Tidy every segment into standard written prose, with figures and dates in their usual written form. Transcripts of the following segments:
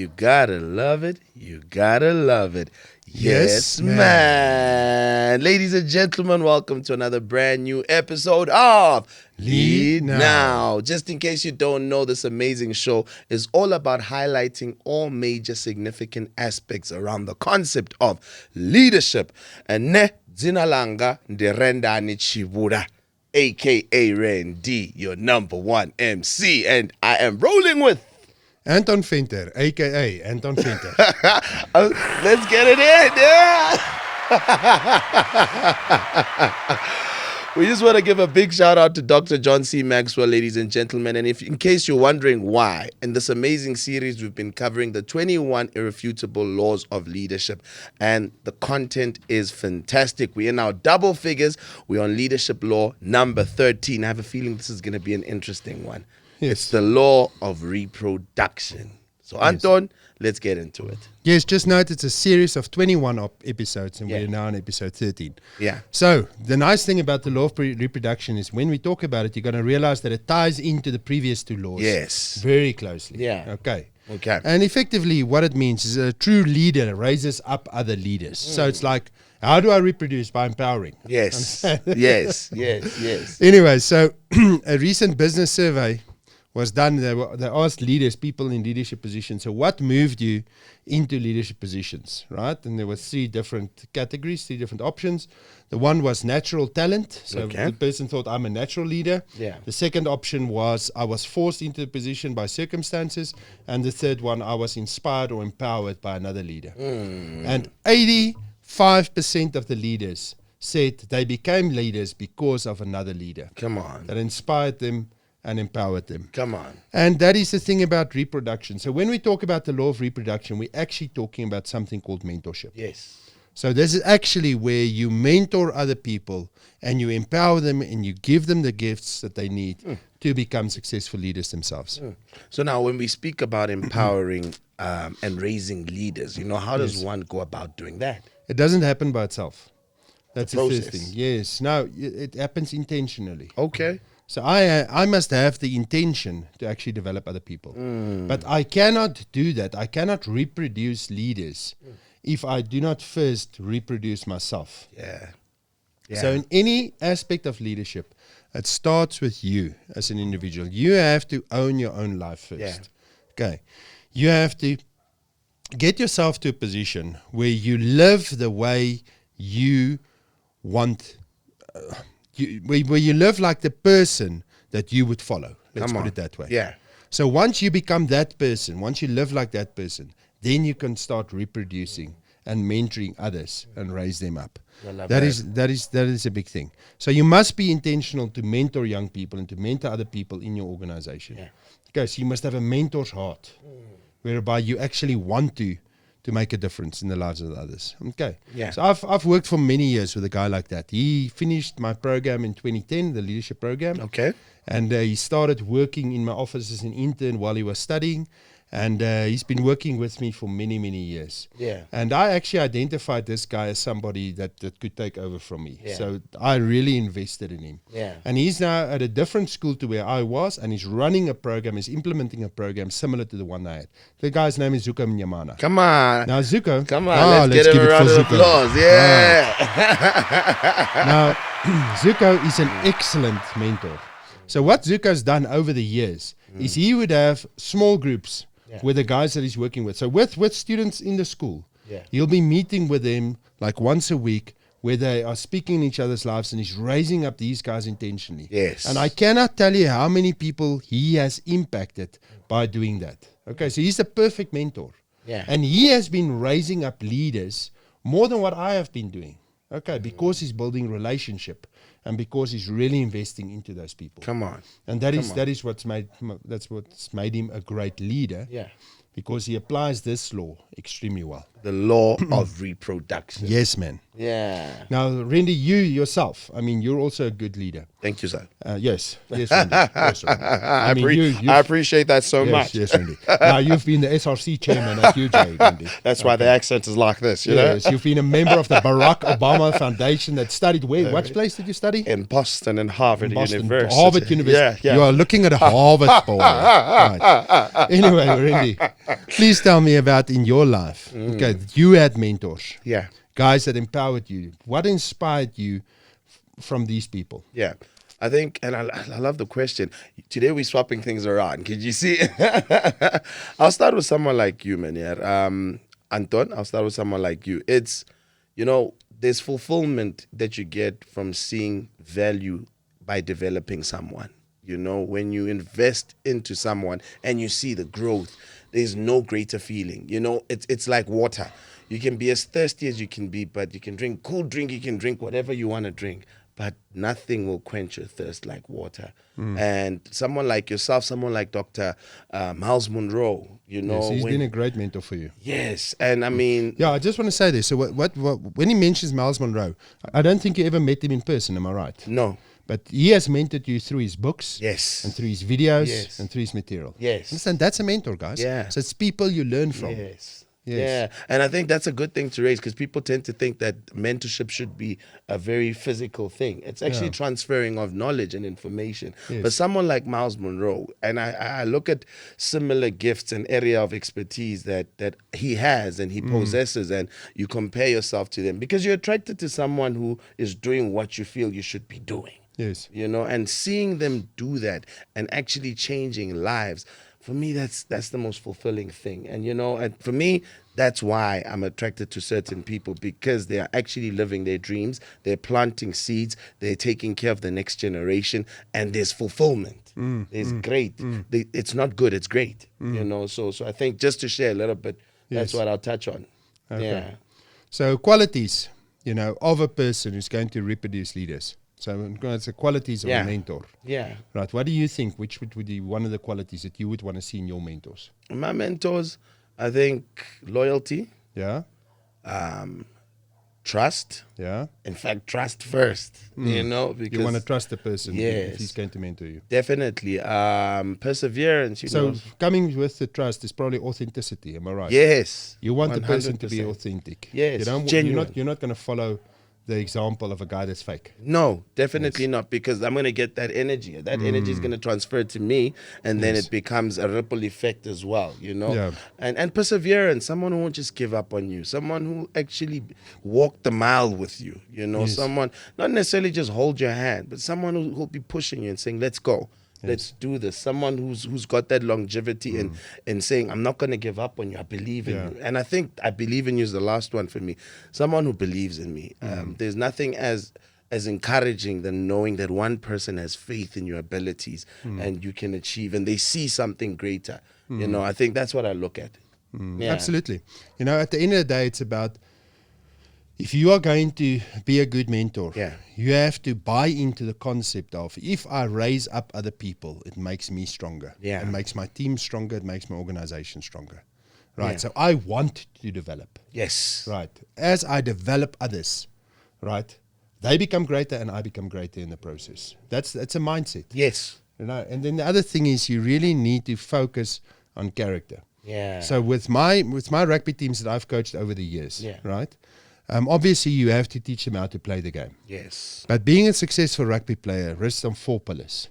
You gotta love it. You gotta love it. Yes, man. Ladies and gentlemen, welcome to another brand new episode of Lead Now. Just in case you don't know, this amazing show is all about highlighting all major significant aspects around the concept of leadership. And ne zinalanga de Rendani Tshivhula, aka Rendi, your number one MC, and I am rolling with Anton, a.k.a. Anton. Let's get it in, yeah! We just want to give a big shout out to Dr. John C. Maxwell, ladies and gentlemen. And in case you're wondering why, in this amazing series, we've been covering the 21 Irrefutable Laws of Leadership. And the content is fantastic. We're in our double figures. We're on leadership law number 13. I have a feeling this is going to be an interesting one. Yes. It's the law of reproduction. So, Anton, let's get into it. Yes, just note it's a series of 21 episodes, and we're now on episode 13. Yeah. So, the nice thing about the law of reproduction is when we talk about it, you're going to realize that it ties into the previous two laws. Yes. Very closely. Yeah. Okay. And effectively, what it means is a true leader raises up other leaders. So, it's like, how do I reproduce? By empowering. Yes. Yes. Anyway, so a recent business survey was done. They asked leaders, people in leadership positions, so what moved you into leadership positions, right? And there were three different categories, three different options. The one was natural talent. So the person thought, I'm a natural leader. Yeah. The second option was, I was forced into the position by circumstances. And the third one, I was inspired or empowered by another leader. And 85% of the leaders said they became leaders because of another leader. Come on. That inspired them and empowered them. Come on. And that is the thing about reproduction. So when we talk about the law of reproduction, we're actually talking about something called mentorship. Yes. So this is actually where you mentor other people and you empower them and you give them the gifts that they need to become successful leaders themselves. So now when we speak about empowering and raising leaders, how does one go about doing that? It doesn't happen by itself. That's the first process. thing. Yes. No, it happens intentionally. Okay. So I must have the intention to actually develop other people. But I cannot do that. I cannot reproduce leaders if I do not first reproduce myself. Yeah. So in any aspect of leadership, it starts with you as an individual. You have to own your own life first. Yeah. Okay. You have to get yourself to a position where you live the way you want, where you live like the person that you would follow. Let's put it that way. Yeah. So once you become that person, once you live like that person, then you can start reproducing and mentoring others and raise them up. That is a big thing. So you must be intentional to mentor young people and to mentor other people in your organization. Yeah. Okay, so you must have a mentor's heart, whereby you actually want to make a difference in the lives of others. Okay. Yeah. So I've worked for many years with a guy like that. He finished my program in 2010, the leadership program. Okay. And he started working in my office as an intern while he was studying. And he's been working with me for many, many years. Yeah. And I actually identified this guy as somebody that could take over from me. Yeah. So I really invested in him. Yeah. And he's now at a different school to where I was, and he's running a program, he's implementing a program similar to the one I had. The guy's name is Zuko Mnyamana. Come on. Now, Zuko. Come on, let's give him a round of applause. Yeah. Now, Zuko is an excellent mentor. So what Zuko's done over the years is he would have small groups with the guys that he's working with. So with students in the school, he'll be meeting with them like once a week where they are speaking in each other's lives, and he's raising up these guys intentionally. Yes. And I cannot tell you how many people he has impacted by doing that. Okay, so he's the perfect mentor. Yeah. And he has been raising up leaders more than what I have been doing. Okay, because he's building relationship and because he's really investing into those people. Come on. And that is what's made him a great leader. Yeah. Because he applies this law extremely well. The law of reproduction. Yes, man. Yeah. Now, Randy, you yourself, I mean, you're also a good leader. Thank you, sir. Yes, Randy. Yes, Randy. I appreciate that so much. Yes, Randy. Now, you've been the SRC chairman at UJ, Randy. That's why the accent is like this, you know? Yes, you've been a member of the Barack Obama Foundation that studied where? What place did you study? In Boston and Harvard University. Harvard University. Yeah. You are looking at a Harvard boy. Right. Anyway, Randy. Please tell me about in your life. Okay, you had mentors. Yeah. Guys that empowered you. What inspired you from these people? Yeah. I think, and I love the question. Today we're swapping things around. Could you see? I'll start with someone like you, man. Yeah. Anton, I'll start with someone like you. It's, there's fulfillment that you get from seeing value by developing someone. When you invest into someone and you see the growth, there's no greater feeling. It's like water. You can be as thirsty as you can be, but you can drink cool drink, you can drink whatever you want to drink. But nothing will quench your thirst like water. And someone like yourself, someone like Dr. Miles Monroe, Yes, he's been a great mentor for you. Yes, and I mean... Yeah, I just want to say this. So what when he mentions Miles Monroe, I don't think you ever met him in person, am I right? No. But he has mentored you through his books. Yes. And through his videos. Yes. And through his material. Yes. Understand? That's a mentor, guys. Yeah. So it's people you learn from. Yes. Yes. Yeah, and I think that's a good thing to raise because people tend to think that mentorship should be a very physical thing. It's actually transferring of knowledge and information. Yes. But someone like Miles Monroe, and I look at similar gifts and area of expertise that he has and he possesses, and you compare yourself to them because you're attracted to someone who is doing what you feel you should be doing. Yes. And seeing them do that and actually changing lives. For me, that's the most fulfilling thing. And, and for me, that's why I'm attracted to certain people because they are actually living their dreams. They're planting seeds. They're taking care of the next generation. And there's fulfillment. There's great. It's not good. It's great. So I think just to share a little bit, that's what I'll touch on. Okay. Yeah. So qualities, of a person who's going to reproduce leaders. So it's the qualities of a mentor. Yeah. Right. What do you think? Which would be one of the qualities that you would want to see in your mentors? My mentors, I think loyalty. Yeah. Trust. Yeah. In fact, trust first. Because you want to trust the person Yes. if he's going to mentor you. Definitely. Perseverance. So coming with the trust is probably authenticity. Am I right? Yes. You want the person to 100%. be authentic. Yes, You're genuine. not going to follow the example of a guy that's fake. No, definitely not, because I'm going to get that energy. That energy is going to transfer to me, and then it becomes a ripple effect as well, Yeah. And perseverance, someone who won't just give up on you, someone who actually walk the mile with you, someone, not necessarily just hold your hand, but someone who'll be pushing you and saying, let's go. Let's do this. Someone who's got that longevity and saying, I'm not going to give up on you. I believe in you. And I think I believe in you is the last one for me. Someone who believes in me. There's nothing as encouraging than knowing that one person has faith in your abilities and you can achieve, and they see something greater. I think that's what I look at. Yeah. Absolutely. At the end of the day, it's about if you are going to be a good mentor, you have to buy into the concept of if I raise up other people, it makes me stronger. Yeah. It makes my team stronger. It makes my organization stronger. Right. Yeah. So I want to develop. Yes. Right. As I develop others, right, they become greater and I become greater in the process. That's a mindset. Yes. And then the other thing is you really need to focus on character. Yeah. So with my rugby teams that I've coached over the years, right? Obviously, you have to teach them how to play the game. Yes. But being a successful rugby player rests on 4 pillars,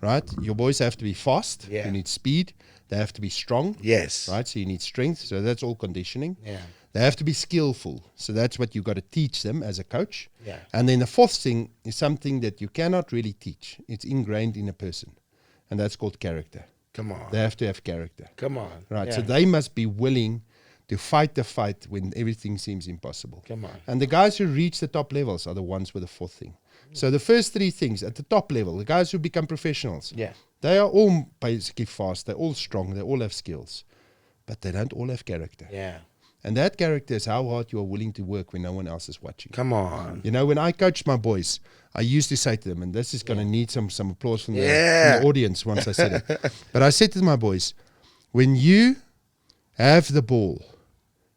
right? Your boys have to be fast. Yeah. You need speed. They have to be strong. Yes. Right? So you need strength. So that's all conditioning. Yeah. They have to be skillful. So that's what you've got to teach them as a coach. Yeah. And then the 4th thing is something that you cannot really teach. It's ingrained in a person. And that's called character. Come on. They have to have character. Come on. Right. Yeah. So they must be willing to fight the fight when everything seems impossible. Come on. And the guys who reach the top levels are the ones with the 4th thing. So the first 3 things at the top level, the guys who become professionals, they are all basically fast, they're all strong, they all have skills, but they don't all have character. Yeah. And that character is how hard you are willing to work when no one else is watching. Come on. When I coached my boys, I used to say to them, and this is going to need some applause from the audience once I said it, but I said to my boys, when you have the ball,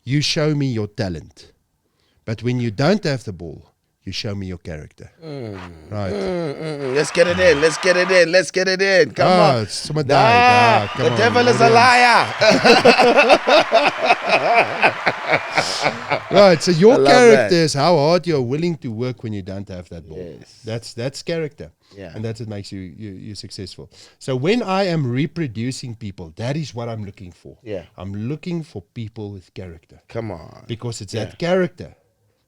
you show me your talent. But when you don't have the ball, you show me your character. Right. Let's get it in. Let's get it in. Let's get it in. Come on. The devil is a liar. Right, so I your love character that. is how hard you're willing to work when you don't have that ball. Yes. That's character. Yeah. And that's what makes you successful. So when I am reproducing people, that is what I'm looking for. Yeah. I'm looking for people with character. Come on. Because it's Yeah. that character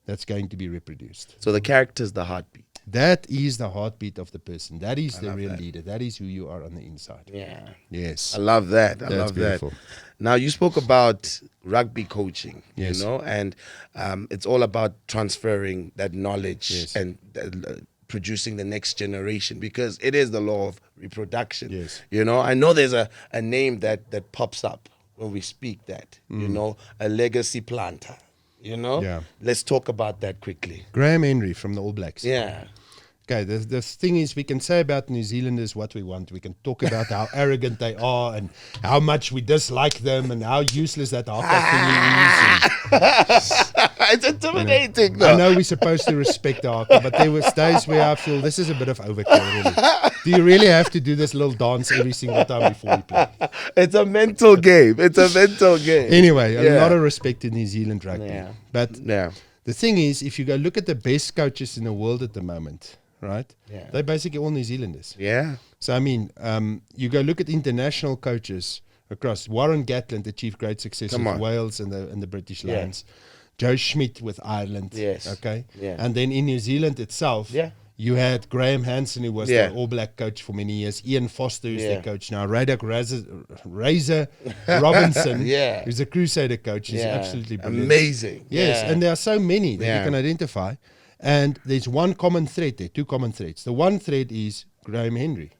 that's going to be reproduced. So the character's the heartbeat. That is the heartbeat of the person. That is the love real that. leader. That is who you are on the inside. Yeah. Yes. I love that. I That's love beautiful. that. Now, you spoke about rugby coaching, Yes. you know, and it's all about transferring that knowledge Yes. and producing the next generation, because it is the law of reproduction. Yes. You know, I know there's a name that pops up when we speak that, you know, a legacy planter, you know. Yeah. Let's talk about that quickly. Graham Henry from the All Blacks. Yeah. Okay, the thing is, we can say about New Zealanders what we want. We can talk about how arrogant they are and how much we dislike them and how useless that haka thingy is. It's intimidating, I though. know we're supposed to respect the haka, but there was days where I feel this is a bit of overkill, really. Do you really have to do this little dance every single time before we play? It's a mental game. It's a mental game. Anyway, a Yeah. lot of respect in New Zealand rugby. Yeah. But Yeah. the thing is, if you go look at the best coaches in the world at the moment, right? Yeah. They're basically all New Zealanders. Yeah. So, I mean, you go look at international coaches across. Warren Gatland achieved great success Come with on. Wales and the British Yeah. Lions. Joe Schmidt with Ireland. Yes. Okay. Yeah. And then in New Zealand itself, Yeah. you had Graham Hansen, who was Yeah. the All Black coach for many years. Ian Foster, who's Yeah. the coach now. Razor Robinson, Yeah. who's the Crusader coach. He's Yeah. absolutely brilliant. Amazing. Yes, Yeah. and there are so many that Yeah. you can identify. And there's one common thread there, two common threads. The one thread is Graham Henry,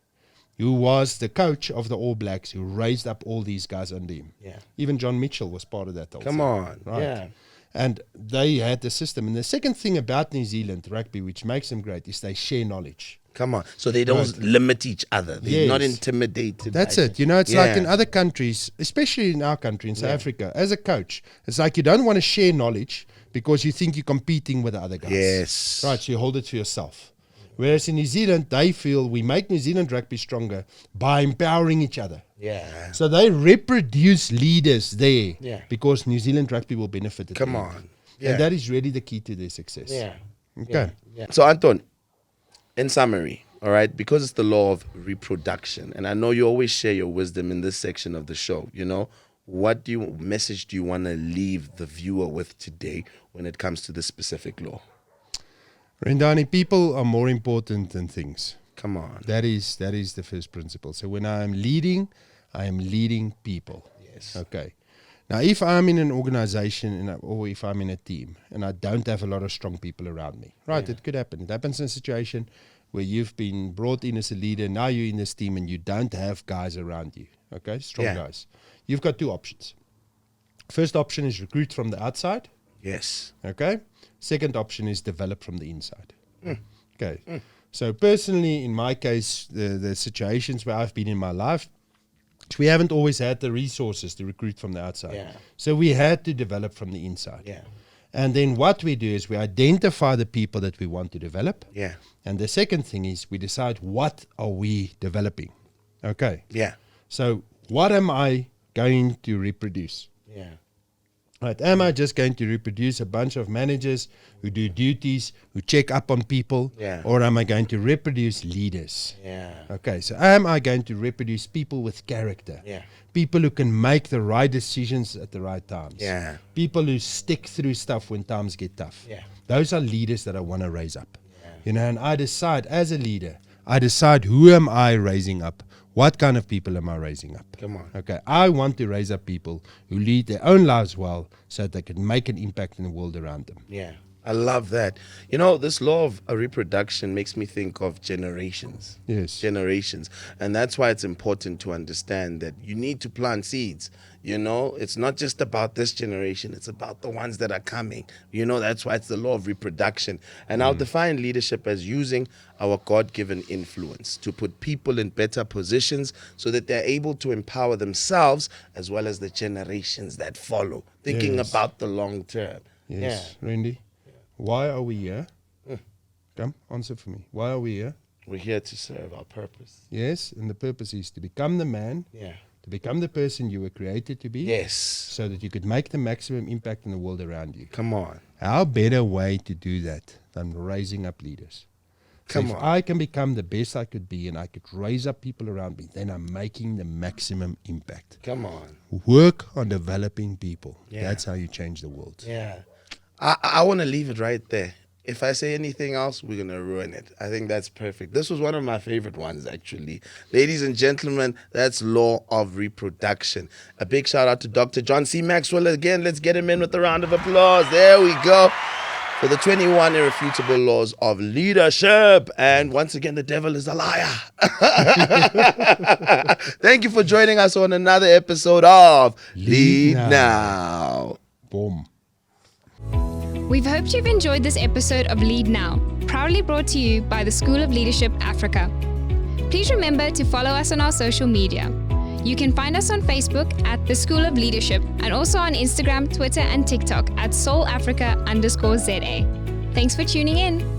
who was the coach of the All Blacks, who raised up all these guys under him. Yeah. Even John Mitchell was part of that also. Come on. Right. Yeah. And they had the system. And the second thing about New Zealand rugby, which makes them great, is they share knowledge. Come on. So they don't limit each other. They're Yes. not intimidated. That's by it. You know, it's like Yeah. in other countries, especially in our country, in South Africa, as a coach, it's like you don't want to share knowledge because you think you're competing with the other guys. Yes. Right, so you hold it for yourself. Whereas in New Zealand, they feel we make New Zealand rugby stronger by empowering each other. Yeah. So they reproduce leaders there Yeah. because New Zealand rugby will benefit. Come on. Yeah. And that is really the key to their success. Yeah. Okay. Yeah. So, Anton, in summary, all right, because it's the law of reproduction, and I know you always share your wisdom in this section of the show, you know, what message do you want to leave the viewer with today when it comes to this specific law? Rendani, people are more important than things. Come on. That is the first principle. So when I am leading people. Yes. Okay. Now, if I'm in an organization or if I'm in a team and I don't have a lot of strong people around me, right, it could happen. It happens in a situation where you've been brought in as a leader, now you're in this team and you don't have guys around you, okay, strong guys. You've got two options. First option is recruit from the outside, Yes. okay. Second option is develop from the inside. Okay. So personally, in my case, the situations where I've been in my life, we haven't always had the resources to recruit from the outside. Yeah. So we had to develop from the inside. Yeah. And then what we do is we identify the people that we want to develop. Yeah. And the second thing is we decide what are we developing. Okay. Yeah. So what am I going to reproduce? Yeah. Right. Am I just going to reproduce a bunch of managers who do duties, who check up on people? Yeah. Or am I going to reproduce leaders? Yeah. Okay, so am I going to reproduce people with character? Yeah. People who can make the right decisions at the right times. Yeah. People who stick through stuff when times get tough. Yeah. Those are leaders that I want to raise up. Yeah. You know, and I decide as a leader, I decide who am I raising up? What kind of people am I raising up? Come on. Okay, I want to raise up people who lead their own lives well so that they can make an impact in the world around them. Yeah. I love that. You know, this law of reproduction makes me think of generations. Yes. Generations. And that's why it's important to understand that you need to plant seeds. You know, it's not just about this generation, it's about the ones that are coming. You know, that's why it's the law of reproduction. And I'll define leadership as using our God-given influence to put people in better positions so that they're able to empower themselves as well as the generations that follow, thinking Yes. about the long term. Yes, Randy. Why are we here? Come, answer for me. Why are we here? We're here to serve our purpose. Yes, and the purpose is to become the man, Yeah. to become the person you were created to be. Yes. So that you could make the maximum impact in the world around you. Come on. How better way to do that than raising up leaders? So if I can become the best I could be and I could raise up people around me, then I'm making the maximum impact. Come on. Work on developing people. Yeah. That's how you change the world. Yeah. I want to leave it right there. If I say anything else, we're going to ruin it. I think that's perfect. This was one of my favorite ones, actually. Ladies and gentlemen, that's Law of Reproduction. A big shout out to Dr. John C. Maxwell again. Let's get him in with a round of applause. There we go. For the 21 Irrefutable Laws of Leadership. And once again, the devil is a liar. Thank you for joining us on another episode of Lead Now. Boom. We've hoped you've enjoyed this episode of Lead Now, proudly brought to you by the School of Leadership Africa. Please remember to follow us on our social media. You can find us on Facebook at the School of Leadership and also on Instagram, Twitter, and TikTok at SoulAfrica_ZA. Thanks for tuning in.